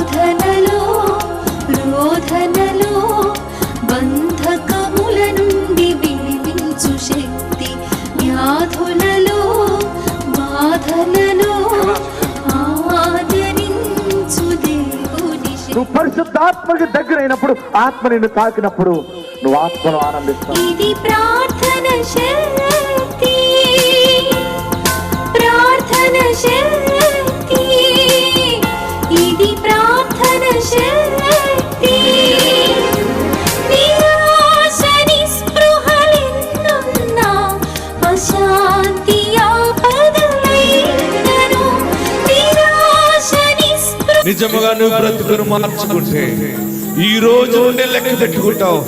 శోధనలో రోధనలో బంధకముల నుండి విడిపించు శక్తి, వ్యాధులలో బాధలలో ఆదరించు దేవుని శక్తి. నువ్వు పరిశుద్ధాత్మకి దగ్గర అయినప్పుడు, ఆత్మ నిన్ను తాకినప్పుడు నువ్వు ఆత్మను ఆనందిస్తావు. ఇది ప్రార్థన శక్తి, ప్రార్థన శక్తి, ఇది ప్రార్థన శక్తి. నిరాశ నిస్పృహలెన్నున్నా అశాంతి ఆపదలైనను, నిరాశ నిస్పృహ. నిజముగా నువ్వు బ్రతుకును మార్చుకుంటే ఈ రోజు నుండి లెక్క పెట్టుకుంటావు.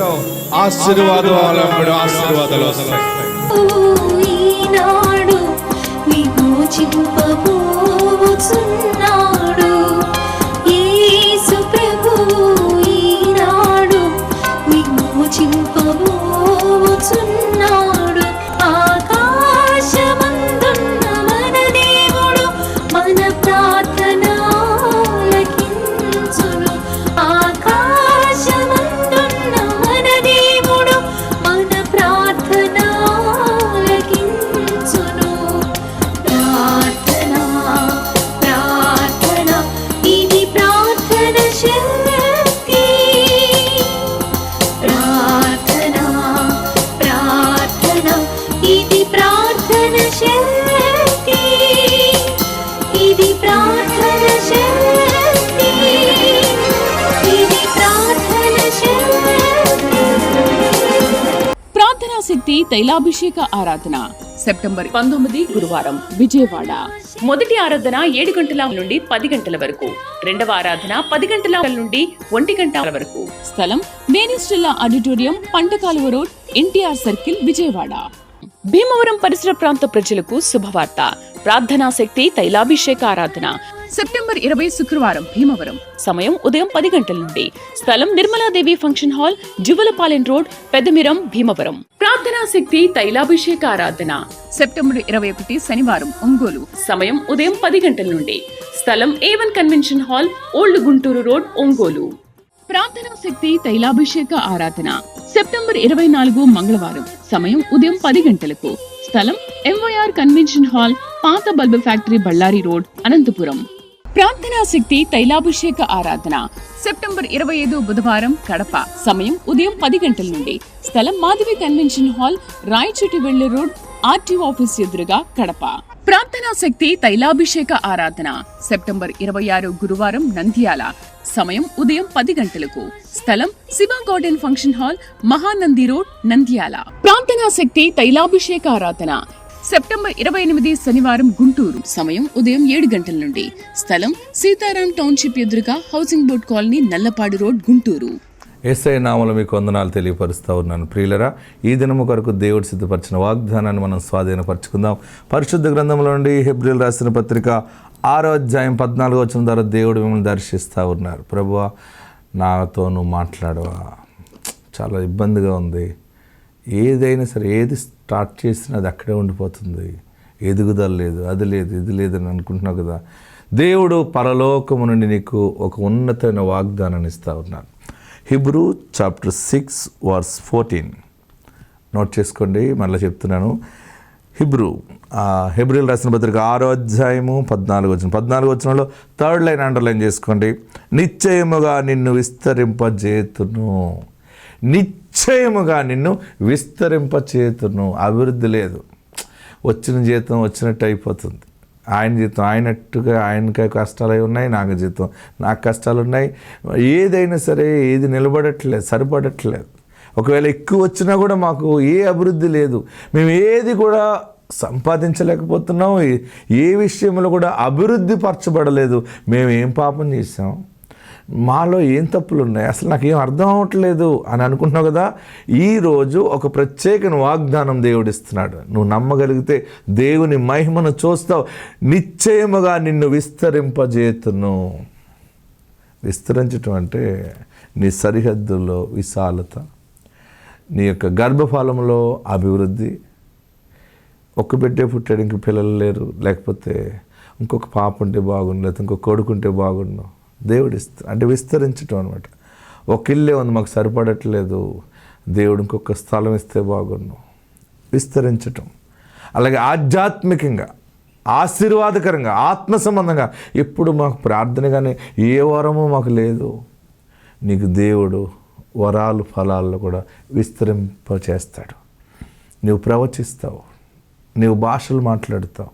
ఆశీర్వాదాలు వస్తాయి. ఈనాడు విమోచింపబోచున్నాడు యేసు ప్రభువు, ఈనాడు విమోచింపబోచున్నాడు. ఆకాశమందున్న మన దేవుడు మన ప్రార్థన ఆలకించును. ఆకాశమందున్న మన దేవుడు మన ప్రార్థన ఆలకించును. ప్రార్థన ప్రార్థన ఇది ప్రార్థన శక్తి, ప్రార్థన ప్రార్థన ఇది ప్రార్థన శక్తి, ఇది ప్రార్థన శక్తి, ఇది ప్రార్థన శక్తి. ప్రార్థనా శక్తి తైలాభిషేక ఆరాధన సెప్టెంబర్ 19 గురువారం విజయవాడ. మొదటి ఆరాధన 7 గంటల నుండి 10 గంటల వరకు, రెండవ ఆరాధన 10 గంటల నుండి 1 గంట వరకు. స్థలం వేణిస్ట్రిల్లా auditorium, పంటకాలువ road, NTR circle, Vijayawada. Bhimavaram పరిసర ప్రాంత ప్రజలకు శుభవార్త. ప్రార్థనా శక్తి తైలాభిషేక ఆరాధన సెప్టెంబర్ 20 శుక్రవారం భీమవరం. సమయం ఉదయం 10 గంటల నుండి. స్థలం Nirmaladevi function hall, Juvvalapalem road, Peddamiram, Bhimavaram. ప్రార్థనా శక్తి తైలాభిషేక ఆరాధన సెప్టెంబర్ 21 శనివారం ఒంగోలు. సమయం ఉదయం 10 గంటల నుండి. స్థలం A1 convention hall, old Guntur road, Ongole. ప్రార్థనా శక్తి తైలాభిషేక ఆరాధన సెప్టెంబర్ 24 మంగళవారం. సమయం ఉదయం 10 గంటలకు. స్థలం MYR కన్వెన్షన్ హాల్, పాత bulb factory, Bellary road, Anantapuram. ప్రార్థనా శక్తి తైలాభిషేక ఆరాధన సెప్టెంబర్ 25 బుధవారం కడప. సమయం ఉదయం 10 గంటల నుండి. స్థలం మాధవి కన్వెన్షన్ హాల్, రాయచోటి వెళ్లే రోడ్, RTO ఆఫీస్ ఎదురుగా, కడప. ప్రార్థనా శక్తి తైలాభిషేక ఆరాధన సెప్టెంబర్ 26 గురువారం నంద్యాల. సమయం ఉదయం 10 గంటలకు. స్థలం Shiva garden function hall, Mahanandi road, Nandyal. ప్రార్థనా శక్తి తైలాభిషేక ఆరాధన సెప్టెంబర్ 28 శనివారం గుంటూరు. సమయం ఉదయం 7 గంటల నుండి. స్థలం సీతారాం టౌన్షిప్ ఎదురుగా, housing board colony, Nallapadu road, Guntur. Yesayya నామములో మీకు వందనాలు తెలియపరుస్తూ ఉన్నాను. ప్రియులరా, ఈ దినము కొరకు దేవుడు సిద్ధపరిచిన వాగ్దానాన్ని మనం స్వాధీనపరచుకుందాం. పరిశుద్ధ గ్రంథంలో నుండి హెబ్రీయులకు రాసిన పత్రిక 6వ అధ్యాయం 14వ వచనం ద్వారా దేవుడు మిమ్మల్ని దర్శిస్తూ ఉన్నారు. ప్రభువా, నాతో నువ్వు మాట్లాడవా, చాలా ఇబ్బందిగా ఉంది. ఏదైనా సరే, ఏది స్టార్ట్ చేసినా అది అక్కడే ఉండిపోతుంది. ఎదుగుదల లేదు, అది లేదు, ఇది లేదని అనుకుంటున్నావు కదా. దేవుడు పరలోకము నుండి నీకు ఒక ఉన్నతమైన వాగ్దానాన్ని ఇస్తూ ఉన్నారు. హిబ్రూ చాప్టర్ 6 వర్స్ 14 నోట్ చేసుకోండి. మళ్ళీ చెప్తున్నాను. హెబ్రీయులకు రాసిన పత్రిక 6వ అధ్యాయము 14వ వచనం. 14వ వచనంలో 3rd లైన్ అండర్లైన్ చేసుకోండి. నిశ్చయముగా నిన్ను విస్తరింపజేతును, నిశ్చయముగా నిన్ను విస్తరింపచేతును. అభివృద్ధి లేదు. వచ్చిన జీతం వచ్చినట్టు అయిపోతుంది. ఆయన జీతం ఆయనట్టుగా, ఆయనకే కష్టాలు ఉన్నాయి, నాకు జీతం నాకు కష్టాలు ఉన్నాయి. ఏదైనా సరే ఏది నిలబడట్లేదు, సరిపడట్లేదు. ఒకవేళ ఎక్కువ వచ్చినా కూడా మాకు ఏ అభివృద్ధి లేదు. మేము ఏది కూడా సంపాదించలేకపోతున్నాం. ఏ విషయంలో కూడా అభివృద్ధి పరచబడలేదు. మేము ఏం పాపం చేసాం, మాలో ఏం తప్పులు ఉన్నాయి, అసలు నాకు ఏం అర్థం అవ్వట్లేదు అని అనుకుంటున్నావు కదా. ఈరోజు ఒక ప్రత్యేక వాగ్దానం దేవుడు ఇస్తున్నాడు. నువ్వు నమ్మగలిగితే దేవుని మహిమను చూస్తావు. నిశ్చయముగా నిన్ను విస్తరింపజేతును. విస్తరించటం అంటే నీ సరిహద్దుల్లో విశాలత, నీ యొక్క గర్భఫలంలో అభివృద్ధి. ఒక్క బిడ్డే పుట్టాడు, ఇంక పిల్లలు లేరు, లేకపోతే ఇంకొక పాప ఉంటే బాగుండు, లేకపోతే ఇంకొక కొడుకుంటే బాగుండు. దేవుడు ఇస్తాడు. అంటే విస్తరించటం అనమాట. ఒక ఇల్లే ఉంది, మాకు సరిపడట్లేదు, దేవుడు ఇంకొక స్థలం ఇస్తే బాగుండు. విస్తరించటం. అలాగే ఆధ్యాత్మికంగా, ఆశీర్వాదకరంగా, ఆత్మ సంబంధంగా ఎప్పుడు మాకు ప్రార్థన కానీ ఏ వరము మాకు లేదు, నీకు దేవుడు వరాలు ఫలాల్లో కూడా విస్తరింపచేస్తాడు. నువ్వు ప్రవచిస్తావు, నీవు భాషలు మాట్లాడుతావు,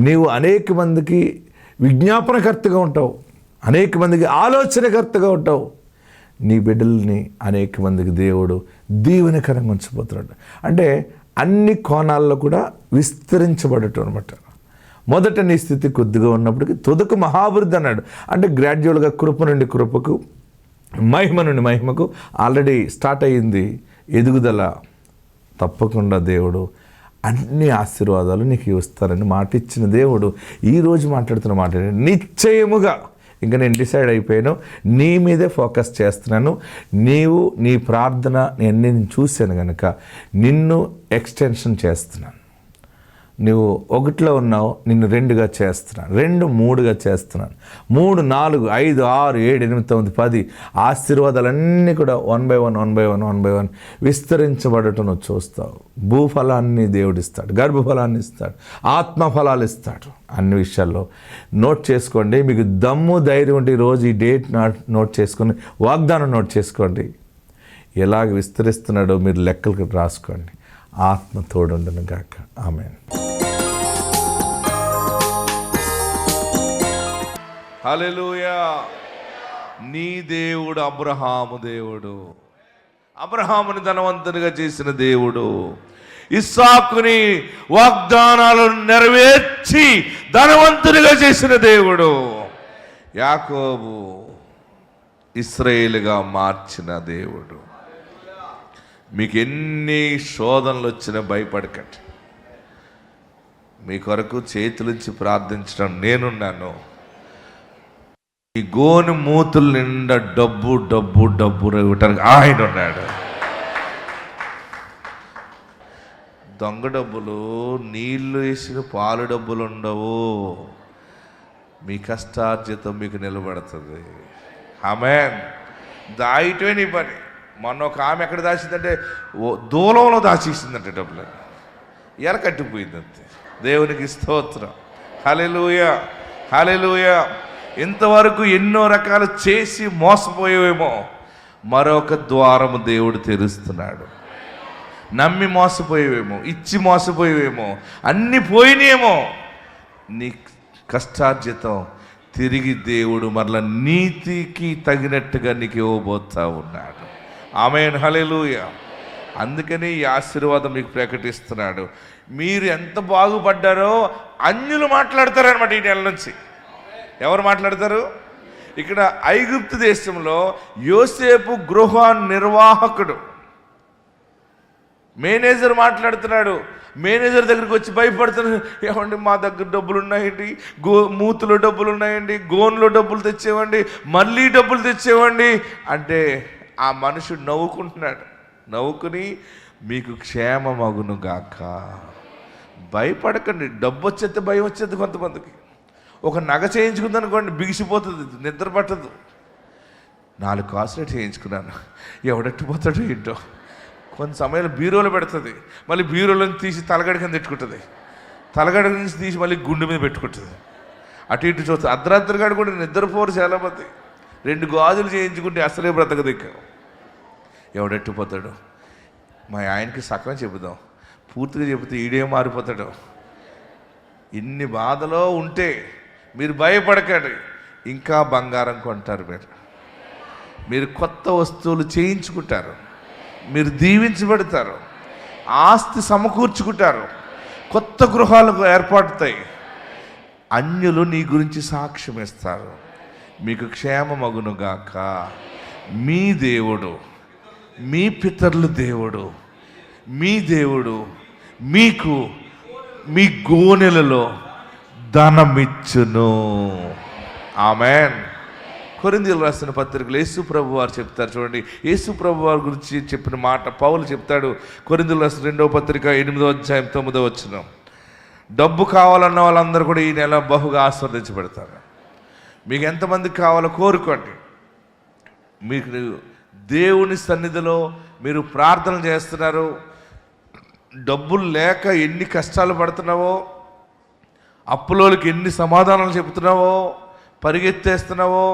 నీవు అనేక మందికి విజ్ఞాపనకర్తగా ఉంటావు, అనేక మందికి ఆలోచనకర్తగా ఉంటావు. నీ బిడ్డల్ని అనేక మందికి దేవుడు దీవెనకరంగా ఉంచబోతున్నాడు. అంటే అన్ని కోణాల్లో కూడా విస్తరించబడటం అనమాట. మొదట నీ స్థితి కొద్దిగా ఉన్నప్పటికీ తుదకు మహాభివృద్ధి అన్నాడు. అంటే గ్రాడ్యువల్గా కృప నుండి కృపకు, మహిమ నుండి మహిమకు ఆల్రెడీ స్టార్ట్ అయ్యింది ఎదుగుదల. తప్పకుండా దేవుడు అన్ని ఆశీర్వాదాలు నీకు ఇస్తారని మాట ఇచ్చిన దేవుడు ఈరోజు మాట్లాడుతున్న మాట నిశ్చయముగా, ఇంకా నేను డిసైడ్ అయిపోయాను, నీ మీదే ఫోకస్ చేస్తున్నాను. నీవు నీ ప్రార్థన నేను చూశాను కనుక నిన్ను ఎక్స్టెన్షన్ చేస్తున్నాను. నువ్వు 1లో ఉన్నావు, నిన్ను 2గా చేస్తున్నాను, 2 3గా చేస్తున్నాను, 3 4 5 6 7 8 9 10 ఆశీర్వాదాలన్నీ కూడా 1 by 1 విస్తరించబడటం నువ్వు చూస్తావు. భూఫలాన్ని దేవుడిస్తాడు, గర్భఫలాన్ని ఇస్తాడు, ఆత్మఫలాలు ఇస్తాడు. అన్ని విషయాల్లో నోట్ చేసుకోండి. మీకు దమ్ము ధైర్యం ఉంటే ఈరోజు ఈ డేట్ నోట్ చేసుకొని, వాగ్దానం నోట్ చేసుకోండి. ఎలాగ విస్తరిస్తున్నాడో మీరు లెక్కలకు రాసుకోండి. ఆత్మ తోడుండును గాక. ఆమేన్. హల్లెలూయా. నీ దేవుడు అబ్రహాము దేవుడు, అబ్రహాముని ధనవంతునిగా చేసిన దేవుడు, ఇస్సాకుని వాగ్దానాలను నెరవేర్చి ధనవంతునిగా చేసిన దేవుడు, యాకోబు ఇశ్రాయేలుగా మార్చిన దేవుడు. మీకు ఎన్ని శోధనలు వచ్చినా భయపడకండి. మీ కొరకు చేతులుంచి ప్రార్థించడం నేనున్నాను. ఈ గోను మూతుల నిండా డబ్బు డబ్బు డబ్బు ఇవ్వటానికి ఆయన ఉన్నాడు. దొంగ డబ్బులు, నీళ్లు వేసిన పాలు డబ్బులు ఉండవు. మీ కష్టార్జితం మీకు నిలబడుతుంది. ఆమేన్. దాయిటే నీ పని. మొన్న ఒక ఆమె ఎక్కడ దాచిందంటే దూలంలో దాచేసిందంటే డబ్బులు, ఎర కట్టిపోయిందంతే. దేవునికి స్తోత్రం. హల్లెలూయా, హల్లెలూయా. ఇంతవరకు ఎన్నో రకాలు చేసి మోసపోయేవేమో, మరొక ద్వారము దేవుడు తెరుస్తున్నాడు. నమ్మి మోసపోయేవేమో, ఇచ్చి మోసపోయేవేమో, అన్ని పోయినేమో, నీ కష్టార్జితం తిరిగి దేవుడు మరలా నీతికి తగినట్టుగా నీకు ఇవ్వబోతా ఉన్నాడు. ఆమేన్. హల్లెలూయా. అందుకని ఈ ఆశీర్వాదం మీకు ప్రకటిస్తున్నాడు. మీరు ఎంత బాగుపడ్డారో అన్యులు మాట్లాడతారనమాట ఈ నెల నుంచి. ఎవరు మాట్లాడతారు? ఇక్కడ ఐగుప్తు దేశంలో యోసేపు గృహ నిర్వాహకుడు మేనేజర్ మాట్లాడుతున్నాడు. మేనేజర్ దగ్గరికి వచ్చి భయపడుతున్నాడు. ఏమండి, మా దగ్గర డబ్బులు ఉన్నాయండి, మూతులో డబ్బులు ఉన్నాయండి, గోన్లో డబ్బులు తెచ్చేవండి, మళ్ళీ డబ్బులు తెచ్చేవండి అంటే ఆ మనుషుడు నవ్వుకుంటున్నాడు. నవ్వుకుని మీకు క్షేమమగును గాక. భయపడకండి. డబ్బు వచ్చేస్తే భయం వచ్చేది. కొంతమందికి ఒక నగ చేయించుకుందనుకోండి, బిగిసిపోతుంది, నిద్ర పట్టదు. 4 కాసులు చేయించుకున్నాను, ఎవడెట్టిపోతాడో ఏంటో. కొంత సమయంలో బీరోలో పెడుతుంది, మళ్ళీ బీరోలను తీసి తలగడి కింద పెట్టుకుంటుంది, తలగడి నుంచి తీసి మళ్ళీ గుండె మీద పెట్టుకుంటుంది. అటు ఇటు చూస్తుంది. అర్ధరాత్రిగాడు కూడా నిద్రపోరు చాలామంది. 2 గాజులు చేయించుకుంటే అసలే బ్రతకదిక్క. ఎవడెట్టిపోతాడు? మా ఆయనకి సగం చెబుదాం, పూర్తిగా చెబితే ఈడేం మారిపోతాడు. ఇన్ని బాధలో ఉంటే మీరు భయపడకండి. ఇంకా బంగారం కొంటారు, మీరు కొత్త వస్తువులు చేయించుకుంటారు, మీరు దీవించబడతారు, ఆస్తి సమకూర్చుకుంటారు, కొత్త గృహాలు ఏర్పడతాయి. అన్యులు నీ గురించి సాక్ష్యం ఇస్తారు. మీకు క్షేమమగునుగాక. మీ దేవుడు, మీ పితరుల దేవుడు, మీ దేవుడు మీకు మీ గోనెలలో ధనమిచ్చును. ఆమేన్. కొరింథీయులకు రాసిన పత్రికలో యేసు ప్రభు వారు చెప్తారు. చూడండి, యేసు ప్రభు వారి గురించి చెప్పిన మాట పౌలు చెప్తాడు. కొరింథీయులకు రాసిన 2వ పత్రిక 8వ అధ్యాయం 9వ వచనం. డబ్బు కావాలన్న వాళ్ళందరూ కూడా ఈ నెల బహుగా ఆస్వాదించబడతారు. మీకు ఎంతమందికి కావాలో కోరుకోండి. మీకు దేవుని సన్నిధిలో మీరు ప్రార్థన చేస్తున్నారు, డబ్బులు లేక ఎన్ని కష్టాలు పడుతున్నావో, అప్పులోకి ఎన్ని సమాధానాలు చెబుతున్నావో, పరిగెత్తేస్తున్నావో,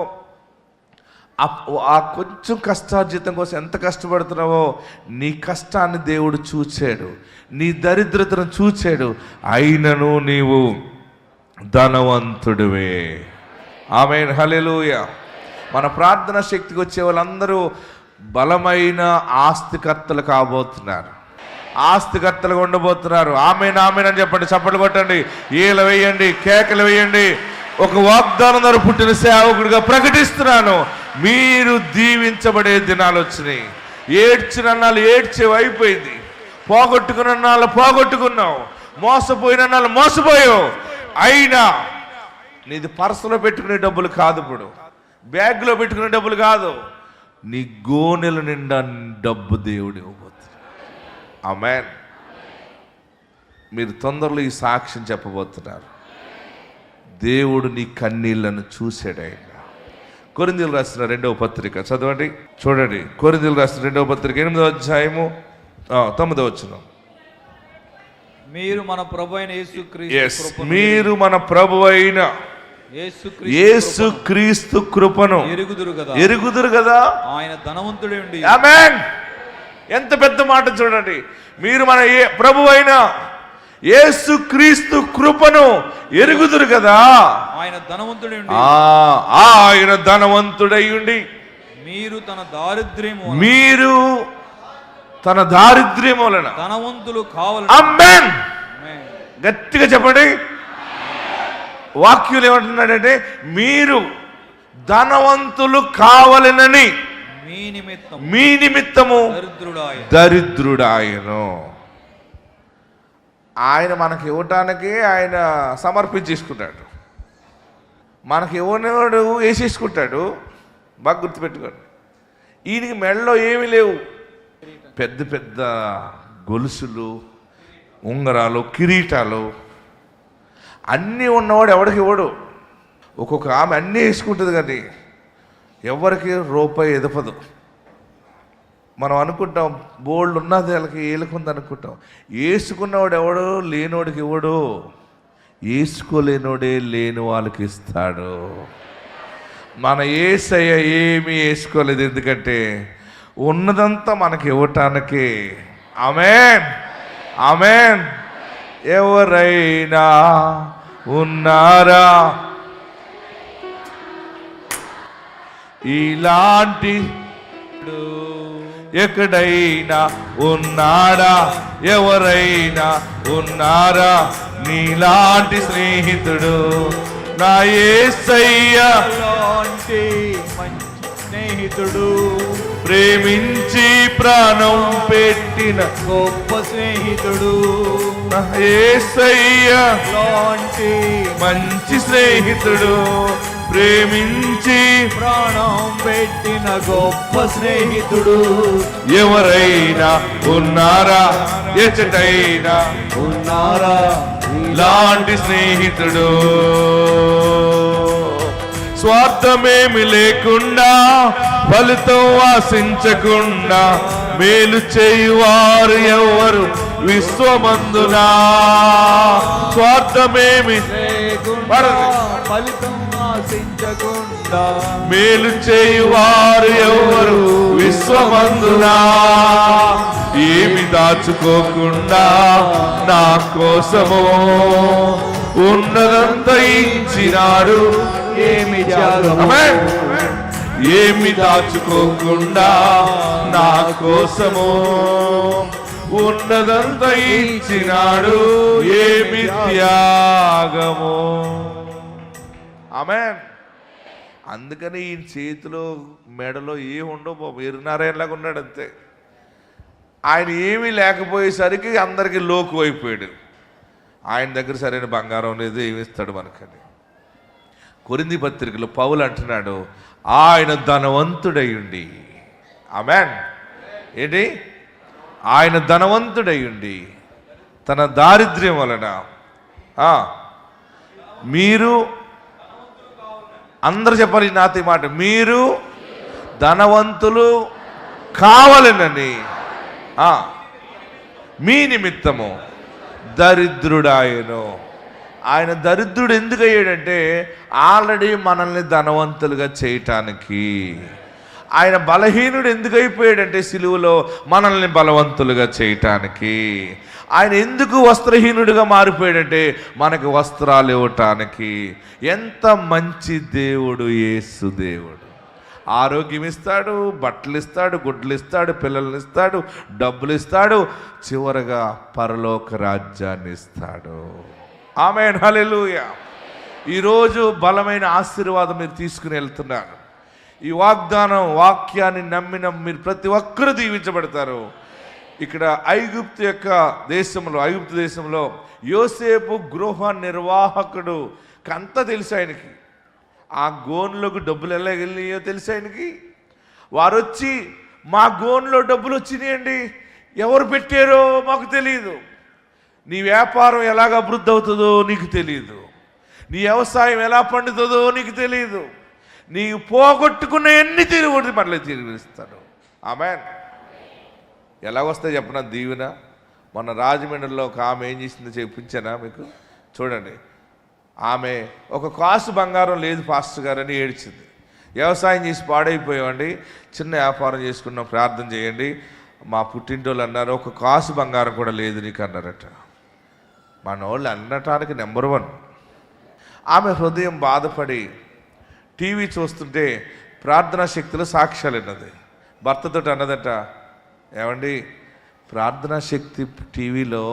ఆ కొంచెం కష్టార్జితం కోసం ఎంత కష్టపడుతున్నావో, నీ కష్టాన్ని దేవుడు చూచాడు, నీ దరిద్రతను చూచాడు, అయినను నీవు ధనవంతుడివే. ఆమేన్, హల్లెలూయా. మన ప్రార్థన శక్తికి వచ్చే వాళ్ళందరూ బలమైన ఆస్తికర్తలు కాబోతున్నారు, ఆస్తికర్తలుగా ఉండబోతున్నారు. ఆమేన్, ఆమేన్ అని చెప్పండి, చప్పట్లు కొట్టండి, ఈల వేయండి, కేకలు వేయండి. ఒక వాగ్దానం ద్వారా పుట్టిన సేవకుడిగా ప్రకటిస్తున్నాను, మీరు దీవించబడే దినాలు వచ్చినాయి. ఏడ్చిన నాళ్ళు ఏడ్చేవి అయిపోయింది, పోగొట్టుకున్న నాళ్ళు పోగొట్టుకున్నావు, మోసపోయిన నాళ్ళు మోసపోయావు. అయినా నీది పర్సులో పెట్టుకునే డబ్బులు కాదు, ఇప్పుడు బ్యాగ్లో పెట్టుకునే డబ్బులు కాదు, నీ గోనెల నిండా డబ్బు దేవుడు ఇవ్వబోతుంది. ఆమేన్. మీరు తొందరలో ఈ సాక్ష్యం చెప్పబోతున్నారు. దేవుడు నీ కన్నీళ్లను చూశాడు. ఆయన కొరింథీయులకు రాసిన 2వ పత్రిక చదవండి, చూడండి. కొరింథీయులకు రాసిన 2వ పత్రిక 8వ అధ్యాయము 9వ వచనం. మీరు మన ప్రభు అయిన మీరు మన ప్రభు అయిన యేసుక్రీస్తు కృపను ఎరుగుదురు కదా. ఆయన ధనవంతుడే ఉండి. ఆమేన్. ఎంత పెద్ద మాట చూడండి. మీరు మన ప్రభు అయిన యేసుక్రీస్తు కృపను ఎరుగుదురు కదా. ఆయన ధనవంతుడై ఉండి. ఆయన ధనవంతుడై ఉండి మీరు తన దారిద్ర్యము వలన ధనవంతులు కావాలి. ఆమేన్. గట్టిగా చెప్పండి. వాక్యులు ఏమంటున్నాడంటే, మీరు ధనవంతులు కావాలనని మీ నిమిత్తము దరిద్రుడాయను. ఆయన మనకి ఇవ్వటానికి ఆయన సమర్పించేసుకున్నాడు, మనకి ఇవ్వనివాడు వేసేసుకుంటాడు. బాగా గుర్తుపెట్టుకోండి. ఈయనకి మెడలో ఏమీ లేవు, పెద్ద పెద్ద గొలుసులు, ఉంగరాలు, కిరీటాలు అన్నీ ఉన్నవాడు ఎవరికి ఇవ్వడు. ఒక్కొక్క ఆమె అన్నీ వేసుకుంటుంది, కానీ ఎవరికి రూపాయి ఎదపదు. మనం అనుకుంటాం బోల్డ్ ఉన్నది వాళ్ళకి ఏలుకుంది అనుకుంటాం. వేసుకున్నవాడు ఎవడో లేనోడికి ఇవ్వడు, వేసుకోలేనోడే లేని వాళ్ళకి ఇస్తాడు. మన యేసయ్య ఏమీ వేసుకోలేదు, ఎందుకంటే ఉన్నదంతా మనకి ఇవ్వటానికి. ఆమేన్, ఆమేన్. ఎవరైనా ఉన్నారా ఇలాంటి, ఎక్కడైనా ఉన్నాడా, ఎవరైనా ఉన్నారా నీలాంటి స్నేహితుడు? నా యేసయ్య లాంటి మంచి స్నేహితుడు, ప్రేమించి ప్రాణం పెట్టిన గొప్ప స్నేహితుడు. నా యేసయ్య లాంటి మంచి స్నేహితుడు, ప్రేమించి ప్రాణం పెట్టిన గొప్ప స్నేహితుడు. ఎవరైనా ఉన్నారా, ఎచటైనా ఉన్నారా లాంటి స్నేహితుడు? స్వార్థమేమి లేకుండా, ఫలితం ఆశించకుండా, మేలు చేయువారు ఎవరు విశ్వమందునా? స్వార్థమేమి ఫలితం ఆశించకుండా, మేలు చేయువారు ఎవరు విశ్వమందునా? ఏమి దాచుకోకుండా నా కోసము ఉన్నదంతా ఇచ్చినాడు. ఏమి త్యాగము. ఆమేన్. ఏమి దాచుకోకుండా నా కోసము ఉన్నదంతా ఇచ్చినాడు. ఏమి త్యాగము. ఆమేన్. అందుకని ఈ చేతిలో మెడలో ఏమి ఉండవు బాబు, ఎరునారాయణలాగా ఉన్నాడు అంతే. ఆయన ఏమీ లేకపోయేసరికి అందరికీ లోకు అయిపోయాడు. ఆయన దగ్గర సరైన బంగారం లేదు, ఏమి ఇస్తాడు మనకని. కొరింథీ పత్రికలో పౌలు అంటున్నాడు, ఆయన ధనవంతుడయ్యుండి. ఆమేన్. ఏంటి? ఆయన ధనవంతుడయ్యుండి తన దారిద్ర్యం వలన మీరు అందరు చెప్పాలి నాతో ఈ మాట, మీరు ధనవంతులు కావాలనని మీ నిమిత్తము దరిద్రుడాయను. ఆయన దరిద్రుడు ఎందుకు అయ్యాడంటే ఆల్రెడీ మనల్ని ధనవంతులుగా చేయటానికి. ఆయన బలహీనుడు ఎందుకు అయిపోయాడంటే సిలువలో మనల్ని బలవంతులుగా చేయటానికి. ఆయన ఎందుకు వస్త్రహీనుడిగా మారిపోయాడంటే మనకి వస్త్రాలు ఇవ్వటానికి. ఎంత మంచి దేవుడు యేసు దేవుడు. ఆరోగ్యం ఇస్తాడు, బట్టలు ఇస్తాడు, గుడ్లు ఇస్తాడు, పిల్లల్ని ఇస్తాడు, డబ్బులు ఇస్తాడు, చివరగా పరలోక రాజ్యాన్ని ఇస్తాడు. ఆమేన్, హల్లెలూయా. ఈరోజు బలమైన ఆశీర్వాదం మీరు తీసుకుని వెళ్తున్నారు. ఈ వాక్యాన్ని నమ్మిన మీరు ప్రతి ఒక్కరూ దీవించబడతారు. ఇక్కడ ఐగుప్తు దేశంలో యోసేపు గృహ నిర్వాహకుడు అంతా తెలుసు ఆయనకి. ఆ గోన్లోకి డబ్బులు ఎలా వెళ్ళినాయో తెలుసు ఆయనకి. వారు వచ్చి మా గోన్లో డబ్బులు వచ్చినాయండి, ఎవరు పెట్టారో మాకు తెలియదు. నీ వ్యాపారం ఎలాగ అభివృద్ధి అవుతుందో నీకు తెలియదు, నీ వ్యవసాయం ఎలా పండుతుందో నీకు తెలియదు. నీకు పోగొట్టుకున్న ఎన్ని తిరిగి మళ్ళీ తిరిగిస్తాడు. ఆమేన్. ఎలాగొస్తాయి చెప్పిన దీవెన. మొన్న రాజమండ్రిలో ఒక ఆమె ఏం చేసిందో చెప్పించానా మీకు? చూడండి, ఆమె ఒక కాసు బంగారం లేదు పాస్టర్ గారు అని ఏడ్చింది. వ్యవసాయం చేసి పాడైపోయామండి, చిన్న వ్యాపారం చేసుకున్నాం, ప్రార్థన చేయండి. మా పుట్టింటోళ్ళు అన్నారు, ఒక కాసు బంగారం కూడా లేదు నీకు అన్నారట. మన వాళ్ళు అనటానికి నెంబర్ 1. ఆమె హృదయం బాధపడి టీవీ చూస్తుంటే ప్రార్థనా శక్తిలో సాక్ష్యాలు విన్నది. భర్తతో అన్నదట, ఏమండి ప్రార్థనా శక్తి టీవీలో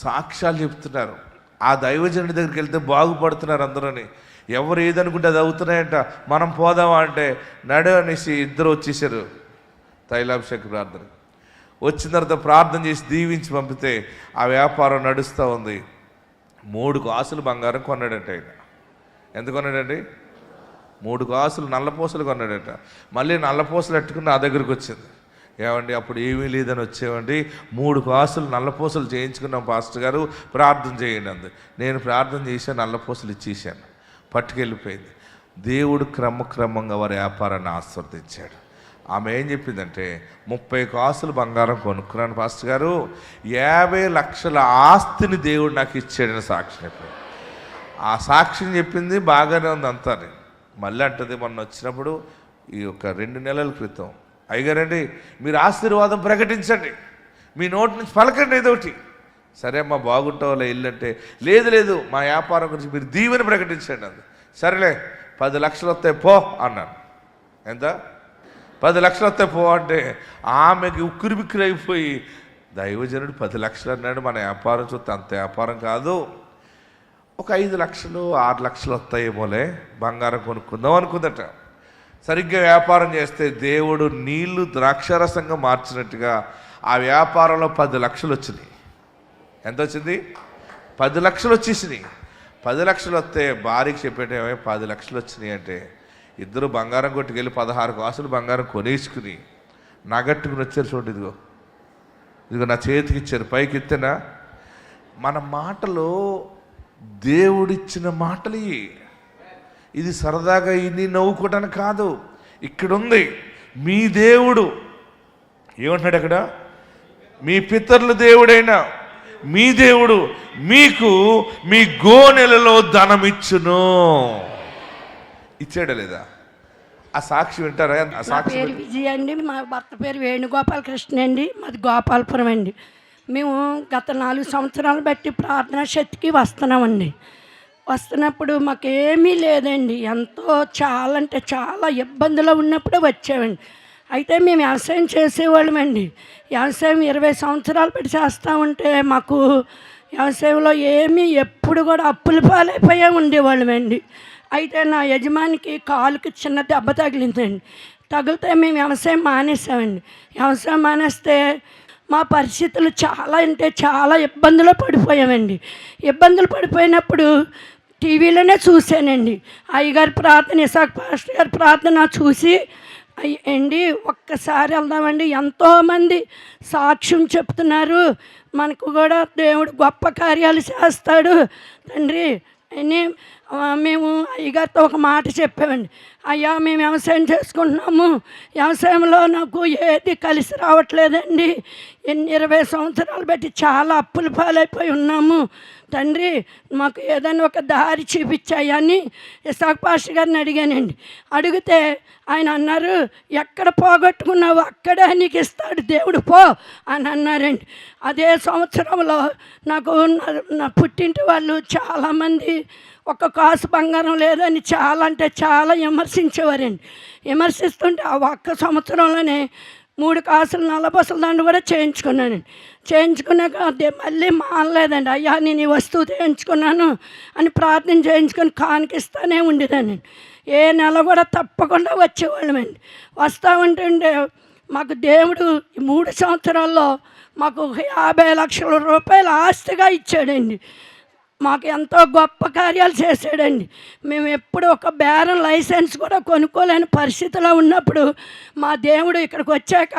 సాక్ష్యాలు చెప్తున్నారు, ఆ దైవజనుడి దగ్గరికి వెళ్తే బాగుపడుతున్నారు అందరూని. ఎవరు ఏదనుకుంటే అది అవుతున్నాయంట, మనం పోదామా అంటే నడు అనేసి ఇద్దరు వచ్చేసారు తైలాభిషేక ప్రార్థన. వచ్చిన తర్వాత ప్రార్థన చేసి దీవించి పంపితే ఆ వ్యాపారం నడుస్తూ ఉంది. 3 కాసులు బంగారం కొన్నాడట ఆయన. ఎంత కొన్నాడండి? 3 కాసులు నల్లపూసలు కొన్నాడట. మళ్ళీ నల్లపూసలు ఎట్టుకుని నా దగ్గరికి వచ్చింది. ఏమండి అప్పుడు ఏమీ లేదని వచ్చేవండి, 3 కాసులు నల్లపూసలు చేయించుకున్నాం పాస్టర్ గారు, ప్రార్థన చేయండి అంది. నేను ప్రార్థన చేశాను, నల్లపూసలు ఇచ్చేసాను, పట్టుకెళ్ళిపోయింది. దేవుడు క్రమంగా వారి వ్యాపారాన్ని ఆస్వాదించాడు. ఆమె ఏం చెప్పిందంటే 30 కాసులు బంగారం కొనుక్కున్నాను పాస్టర్ గారు, 50 లక్షల ఆస్తిని దేవుడు నాకు ఇచ్చాడని సాక్ష్యం చెప్పింది. ఆ సాక్ష్యం చెప్పింది బాగానే ఉంది అంతా. మళ్ళీ అంటది, మొన్న వచ్చినప్పుడు ఈ ఒక 2 నెలల క్రితం, అయ్యగారండి మీరు ఆశీర్వాదం ప్రకటించండి, మీ నోటి నుంచి పలకండి ఏదోటి. సరే అమ్మా బాగుంటావులే ఇల్లు అంటే, లేదు మా వ్యాపారం గురించి మీరు దీవెన ప్రకటించండి అంది. సరేలే 10 లక్షలు వస్తాయి పో అన్నాను. ఎంత? 10 లక్షలు వస్తాయి పో అంటే ఆమెకి ఉక్కిరి అయిపోయి, దైవజనుడు 10 లక్షలు అన్నాడు, మన వ్యాపారం చూస్తే అంత వ్యాపారం కాదు, ఒక 5 లక్షలు 6 లక్షలు వస్తాయేమోలే బంగారం కొనుక్కుందాం అనుకుందట. సరిగ్గా వ్యాపారం చేస్తే దేవుడు నీళ్లు ద్రాక్షారసంగా మార్చినట్టుగా ఆ వ్యాపారంలో 10 లక్షలు వచ్చినాయి. ఎంత వచ్చింది? 10 లక్షలు వచ్చేసినాయి. 10 లక్షలు వస్తే భార్యకి చెప్పేటేమో 10 లక్షలు వచ్చినాయి అంటే, ఇద్దరు బంగారం కొట్టుకెళ్ళి 16 కాసులు బంగారం కొనేసుకుని నగట్టుకుని వచ్చారు. చూడండి, ఇదిగో నా చేతికి ఇచ్చారు, పైకి ఎత్తేనా. మన మాటలు దేవుడిచ్చిన మాటలు. ఇది సరదాగా ఇన్ని నవ్వుకోవడానికి కాదు. ఇక్కడుంది మీ దేవుడు ఏమంటున్నాడు అక్కడ? మీ పితరుల దేవుడైనా మీ దేవుడు మీకు మీ గోనెలలో ధనం ఇచ్చును. ఇచ్చాడా లేదా? ఆ సాక్షి వింటారా? ఆ సాక్షి పేరు విజయ్ అండి, మా భర్త పేరు వేణుగోపాలకృష్ణ అండి, మాది గోపాలపురం అండి. మేము గత 4 సంవత్సరాలు బట్టి ప్రార్థనా శక్తికి వస్తున్నామండి. వస్తున్నప్పుడు మాకేమీ లేదండి, చాలా అంటే చాలా ఇబ్బందులు ఉన్నప్పుడే వచ్చామండి. అయితే మేము వ్యవసాయం చేసేవాళ్ళమండి. వ్యవసాయం 20 సంవత్సరాలు పెట్టి చేస్తూ ఉంటే మాకు వ్యవసాయంలో ఎప్పుడు కూడా అప్పుల పాలైపోయా ఉండేవాళ్ళమండి. అయితే నా యజమానికి కాలుకి చిన్న దెబ్బ తగిలిందండి. తగిలితే మేము వ్యవసాయం మానేసామండి. వ్యవసాయం మానేస్తే మా పరిస్థితులు చాలా అంటే చాలా ఇబ్బందులు పడిపోయామండి. ఇబ్బందులు పడిపోయినప్పుడు టీవీలోనే చూశానండి అయ్యగారి ప్రార్థన, ఇసాక్ పాస్టర్ గారి ప్రార్థన చూసి, అండి ఒక్కసారి వెళ్దామండి, ఎంతోమంది సాక్ష్యం చెప్తున్నారు, మనకు కూడా దేవుడు గొప్ప కార్యాలు చేస్తాడు తండ్రి అని మేము అయ్యగారితో ఒక మాట చెప్పామండి. అయ్యా మేము వ్యవసాయం చేసుకుంటున్నాము, వ్యవసాయంలో నాకు ఏది కలిసి రావట్లేదండి, 20 సంవత్సరాలు బట్టి చాలా అప్పుల పాలైపోయి ఉన్నాము తండ్రి, మాకు ఏదైనా ఒక దారి చూపించాయని ఇసాక్ పాస్టర్ గారిని అడిగానండి. అడిగితే ఆయన అన్నారు, ఎక్కడ పోగొట్టుకున్నావు అక్కడే నీకు ఇస్తాడు దేవుడు, పో అని అన్నారండి. అదే సంవత్సరంలో నాకు నా పుట్టింటి వాళ్ళు చాలామంది ఒక కాసు బంగారం లేదని చాలా అంటే చాలా విమర్శించేవారండి. విమర్శిస్తుంటే ఆ ఒక్క సంవత్సరంలోనే 3 కాసులు నల్ల బస్సుల దండ కూడా చేయించుకున్నానండి. చేయించుకున్నాక అదే మళ్ళీ మానలేదండి. అయ్యా నేను ఈ వస్తువు చేయించుకున్నాను అని ప్రార్థన చేయించుకొని కానికిస్తానే ఉండేదాన్ని. ఏ నెల కూడా తప్పకుండా వచ్చేవాళ్ళమండి. వస్తూ ఉంటుండే మాకు దేవుడు ఈ 3 సంవత్సరాల్లో మాకు 50 లక్షల రూపాయల ఆస్తిగా ఇచ్చాడండి. మాకు ఎంతో గొప్ప కార్యాలు చేశాడండి. మేము ఎప్పుడు ఒక బేరం లైసెన్స్ కూడా కొనుక్కోలేని పరిస్థితిలో ఉన్నప్పుడు మా దేవుడు ఇక్కడికి వచ్చాక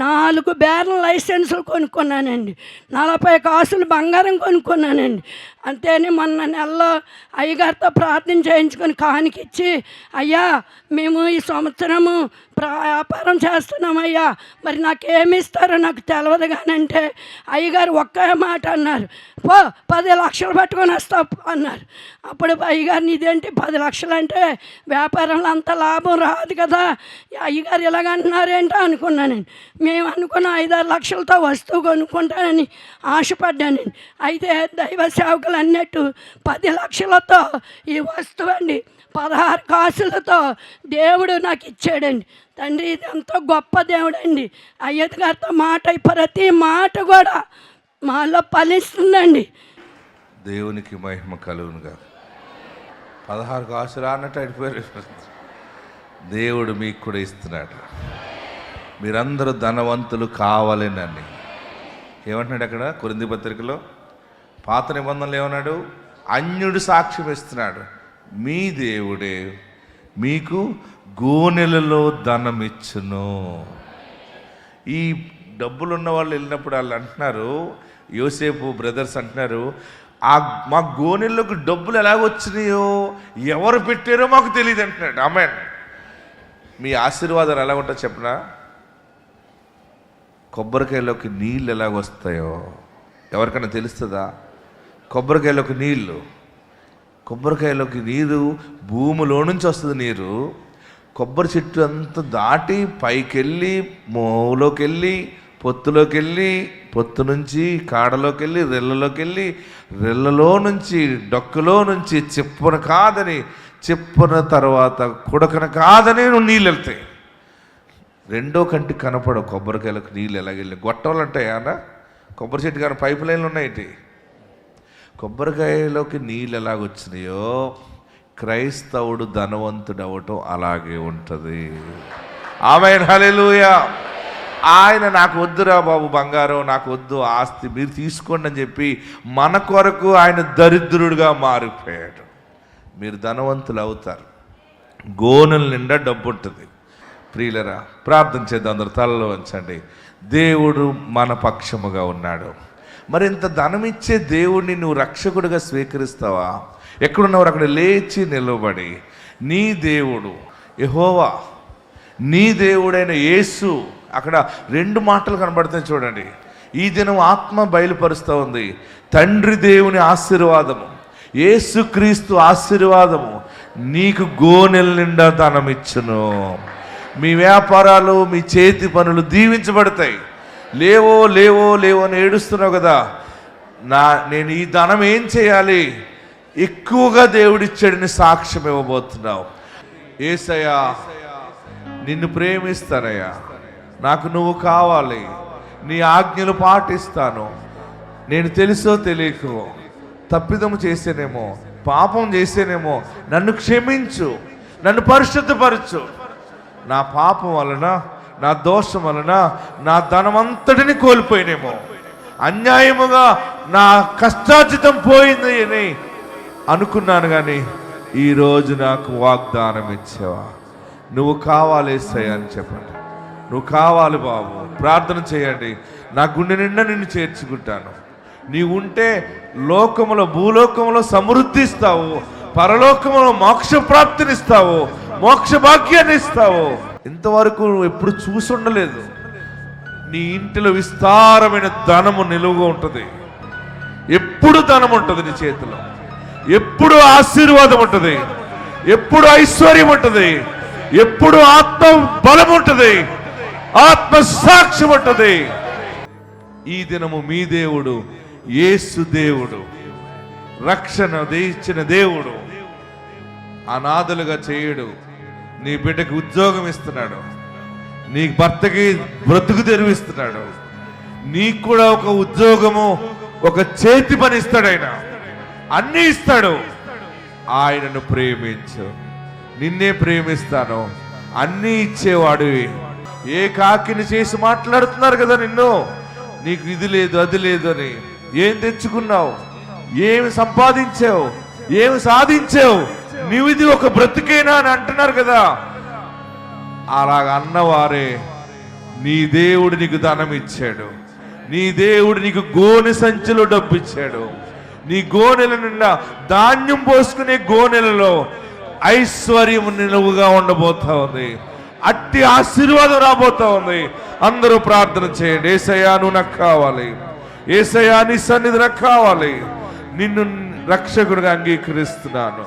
4 బేరం లైసెన్సులు కొనుక్కున్నానండి, 40 కాసులు బంగారం కొనుక్కున్నానండి. అంతేని మొన్న నెలలో అయ్యగారితో ప్రార్థన చేయించుకొని కానికిచ్చి, అయ్యా మేము ఈ సంవత్సరము వ్యాపారం చేస్తున్నామయ్యా, మరి నాకేమి ఇస్తారో నాకు తెలియదు కానంటే అయ్యగారు ఒక్క మాట అన్నారు, పో 10 లక్షలు పట్టుకొని వస్తావు అన్నారు. అప్పుడు అయ్యగారిని ఇదేంటి 10 లక్షలు అంటే వ్యాపారంలో అంత లాభం రాదు కదా, అయ్యగారు ఇలాగంటున్నారేంటో అనుకున్నానండి. మేము అనుకున్న 5-6 లక్షలతో వస్తువు కొనుక్కుంటానని ఆశపడ్డానండి. అయితే దైవ సేవకులు అన్నట్టు 10 లక్షలతో ఈ వస్తువు అండి 16 కాసులతో దేవుడు నాకు ఇచ్చాడండి. తండ్రి ఇది ఎంతో గొప్ప దేవుడు అండి. అయ్యత్ గారితో మాట ప్రతి మాట కూడా మాలో ఫలిస్తుందండి. దేవునికి మహిమ కలుగునుగా. 16 కాసులు అన్నట్టు అయిపోయారు. దేవుడు మీకు కూడా ఇస్తున్నాడు. మీరందరూ ధనవంతులు కావాలేనని ఏమంటున్నాడు అక్కడ కొరింథీ పత్రికలో? పాత నిబంధనలు ఏమన్నాడు? అన్యుడు సాక్ష్యం ఇస్తున్నాడు, మీ దేవుడే మీకు గోనెలలో ధనం ఇచ్చును. ఈ డబ్బులు ఉన్న వాళ్ళు వెళ్ళినప్పుడు వాళ్ళు అంటున్నారు, యోసేపు బ్రదర్స్ అంటున్నారు, మా గోనెల్లోకి డబ్బులు ఎలాగొచ్చినాయో ఎవరు పెట్టారో మాకు తెలియదు అంటున్నాడు. ఆమేన్. మీ ఆశీర్వాదాలు ఎలా ఉంటాయో చెప్పనా? కొబ్బరికాయలోకి నీళ్ళు ఎలాగొస్తాయో ఎవరికైనా తెలుస్తుందా? కొబ్బరికాయలోకి నీరు భూమిలో నుంచి వస్తుంది. నీరు కొబ్బరి చెట్టు అంతా దాటి పైకెళ్ళి మూలోకి వెళ్ళి పొత్తులోకి వెళ్ళి పొత్తు నుంచి కాడలోకి వెళ్ళి రెల్లలోకి వెళ్ళి రెల్లలో నుంచి డొక్కలో నుంచి చెప్పున కాదని చెప్పున తర్వాత కుడకన కాదని నీళ్ళు వెళ్తాయి. రెండో కంటికి కనపడవు కొబ్బరికాయలకు నీళ్ళు ఎలాగెళ్ళి. గొట్టలు ఉంటాయి అన్న కొబ్బరి చెట్టు కానీ పైపు లైన్లు ఉన్నాయి. కొబ్బరికాయలోకి నీళ్ళు ఎలాగొచ్చినాయో క్రైస్తవుడు ధనవంతుడు అవ్వటం అలాగే ఉంటుంది. ఆమేన్, హల్లెలూయా. ఆయన నాకు వద్దురా బాబు బంగారం, నాకు వద్దు ఆస్తి, మీరు తీసుకోండి అని చెప్పి మన కొరకు ఆయన దరిద్రుడిగా మారిపోయాడు. మీరు ధనవంతులు అవుతారు. గోనెల నిండా డబ్బు ఉంటుంది. ప్రియులరా, ప్రార్థన చేద్దాం. అందరు తలలో వంచండి. దేవుడు మన పక్షముగా ఉన్నాడు. మరి ఇంత ధనమిచ్చే దేవుడిని నువ్వు రక్షకుడిగా స్వీకరిస్తావా? ఎక్కడున్నావు అక్కడ లేచి నిలబడి, నీ దేవుడు యెహోవా, నీ దేవుడైన యేసు. అక్కడ 2 మాటలు కనబడతాయి చూడండి. ఈ దినం ఆత్మ బయలుపరుస్తూ ఉంది. తండ్రి దేవుని ఆశీర్వాదము, యేసుక్రీస్తు ఆశీర్వాదము నీకు గోనెల నిండా ధనమిచ్చును. మీ వ్యాపారాలు, మీ చేతి పనులు దీవించబడతాయి. లేవో లేవో లేవో అని ఏడుస్తున్నావు కదా, నేను ఈ ధనం ఏం చేయాలి? ఎక్కువగా దేవుడిచ్చాడని సాక్ష్యం ఇవ్వబోతున్నావు. యేసయ్యా నిన్ను ప్రేమిస్తానయ్యా, నాకు నువ్వు కావాలి, నీ ఆజ్ఞలు పాటిస్తాను. నేను తెలుసో తెలియకో తప్పిదము చేసేనేమో, పాపం చేసేనేమో, నన్ను క్షమించు, నన్ను పరిశుద్ధపరచు. నా పాపం వలన, నా దోషం వలన నా ధనమంతటిని కోల్పోయినేమో, అన్యాయముగా నా కష్టార్జితం పోయింది అని అనుకున్నాను. కానీ ఈరోజు నాకు వాగ్దానం ఇచ్చావా? నువ్వు కావాలి యేసయ్యా అని చెప్పండి. నువ్వు కావాలి బాబు. ప్రార్థన చేయండి. నా గుండె నిండా నిన్ను చేర్చుకుంటాను. నీవు ఉంటే లోకములో భూలోకములో సమృద్ధిస్తావు, పరలోకములో మోక్ష ప్రాప్తినిస్తావు, మోక్ష భాగ్యాన్ని ఇస్తావు. ఇంతవరకు నువ్వు ఎప్పుడు చూసి ఉండలేదు. నీ ఇంటిలో విస్తారమైన ధనము నిలువుగా ఉంటుంది. ఎప్పుడు ధనం ఉంటుంది నీ చేతిలో, ఎప్పుడు ఆశీర్వాదం ఉంటుంది, ఎప్పుడు ఐశ్వర్యం ఉంటుంది, ఎప్పుడు ఆత్మ బలం ఉంటుంది, ఆత్మ సాక్ష్యం ఉంటుంది. ఈ దినము మీ దేవుడు యేసు దేవుడు, రక్షణ ఇచ్చిన దేవుడు. అనాథలుగా చేయడు. నీ బిడ్డకి ఉద్యోగం ఇస్తున్నాడు, నీ భర్తకి బ్రతుకు తెరివిస్తున్నాడు. నీకు కూడా ఒక ఉద్యోగము, ఒక చేతి పని ఇస్తాడు. ఆయన అన్నీ ఇస్తాడు. ఆయనను ప్రేమించు. నిన్నే ప్రేమిస్తాను, అన్నీ ఇచ్చేవాడు. ఏ కాకిని చేసి మాట్లాడుతున్నారు కదా నిన్ను, నీకు ఇది లేదు అది లేదు అని. ఏం తెచ్చుకున్నావు, ఏమి సంపాదించావు, ఏమి సాధించావు, నీవు ఇది ఒక బ్రతికేనా అని అంటున్నారు కదా. అలాగ అన్నవారే నీ దేవుడు నీకు ధనం ఇచ్చాడు. నీ దేవుడు నీకు గోనె సంచిలో డబ్బు ఇచ్చాడు. నీ గోనెల నిండా ధాన్యం పోసుకునే గోనెలలో ఐశ్వర్యం నిలువుగా ఉండబోతా ఉంది. అట్టి ఆశీర్వాదం రాబోతా ఉంది. అందరూ ప్రార్థన చేయండి. యేసయ్యా నువ్వు నాకు కావాలి, యేసయ్యా నీ సన్నిధి నాకు కావాలి, నిన్ను రక్షకుడిగా అంగీకరిస్తున్నాను.